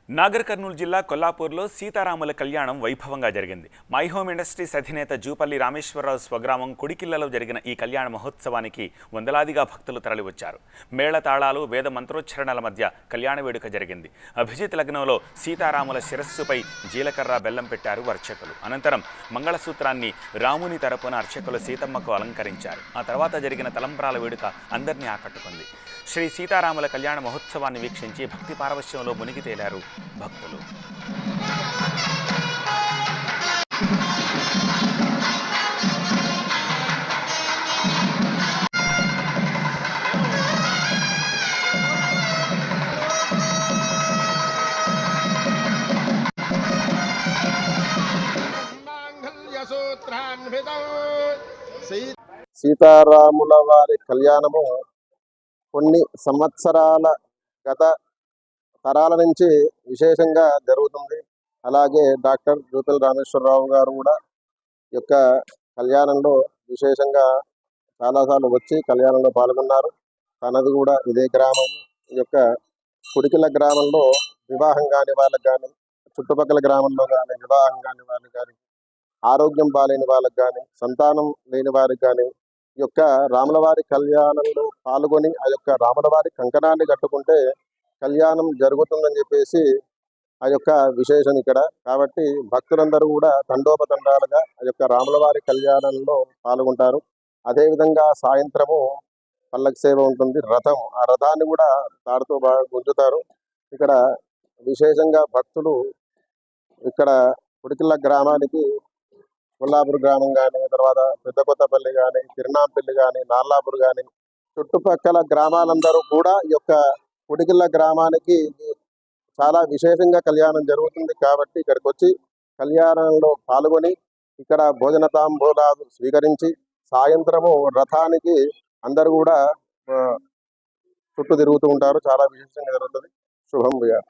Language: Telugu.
నాగర్ కర్నూలు జిల్లా కొల్లాపూర్లో సీతారాముల కళ్యాణం వైభవంగా జరిగింది. మై హోమ్ ఇండస్ట్రీస్ అధినేత జూపల్లి రామేశ్వరరావు స్వగ్రామం కుడికిల్లలో జరిగిన ఈ కళ్యాణ మహోత్సవానికి వందలాదిగా భక్తులు తరలివచ్చారు. మేళతాళాలు, వేద మంత్రోచ్చరణల మధ్య కళ్యాణ వేడుక జరిగింది. అభిజిత్ లగ్నంలో సీతారాముల శిరస్సుపై జీలకర్ర బెల్లం పెట్టారు అర్చకులు. అనంతరం మంగళసూత్రాన్ని రాముని తరపున అర్చకులు సీతమ్మకు అలంకరించారు. ఆ తర్వాత జరిగిన తలంబ్రాల వేడుక అందరినీ ఆకట్టుకుంది. శ్రీ సీతారాముల కళ్యాణ మహోత్సవాన్ని వీక్షించి భక్తి పారవశ్యంలో మునిగి తేలారు భక్తులు. సీతారాముల వారి కళ్యాణము కొన్ని సంవత్సరాల గత తరాల నుంచి విశేషంగా జరుగుతుంది. అలాగే డాక్టర్ జూపల్లి రామేశ్వరరావు గారు కూడా యొక్క కళ్యాణంలో విశేషంగా చాలాసార్లు వచ్చి కళ్యాణంలో పాల్గొన్నారు. తనది కూడా ఇదే గ్రామం. ఈ యొక్క కుడికిల గ్రామంలో వివాహం కాని వాళ్ళకి కానీ, చుట్టుపక్కల గ్రామంలో కానీ వివాహం కాని వాళ్ళకి కానీ, ఆరోగ్యం బాలేని వాళ్ళకి కానీ, సంతానం లేని వారికి కానీ ఈ యొక్క రాములవారి కళ్యాణంలో పాల్గొని ఆ యొక్క రాములవారి కంకణాన్ని కట్టుకుంటే కళ్యాణం జరుగుతుందని చెప్పేసి ఆ యొక్క విశేషం ఇక్కడ. కాబట్టి భక్తులందరూ కూడా తండోపతండాలుగా ఆ యొక్క రాములవారి కళ్యాణంలో పాల్గొంటారు. అదేవిధంగా సాయంత్రము పల్లకి సేవ ఉంటుంది, రథం. ఆ రథాన్ని కూడా తాడుతో బాగా గుంజుతారు. ఇక్కడ విశేషంగా భక్తులు ఇక్కడ కుడికిళ్ళ గ్రామానికి, కొల్లాపూర్ గ్రామం కానీ, తర్వాత పెద్ద కొత్తపల్లి కానీ, తిరునాంపల్లి కానీ, నార్లాపూర్ కానీ, చుట్టుపక్కల గ్రామాలందరూ కూడా ఈ యొక్క కుడికిళ్ళ గ్రామానికి చాలా విశేషంగా కళ్యాణం జరుగుతుంది. కాబట్టి ఇక్కడికి వచ్చి కళ్యాణంలో పాల్గొని ఇక్కడ భోజన తాంబూలాలు స్వీకరించి సాయంత్రము రథానికి అందరూ కూడా చుట్టూ తిరుగుతూ ఉంటారు. చాలా విశేషంగా జరుగుతుంది. శుభం భూయాత్.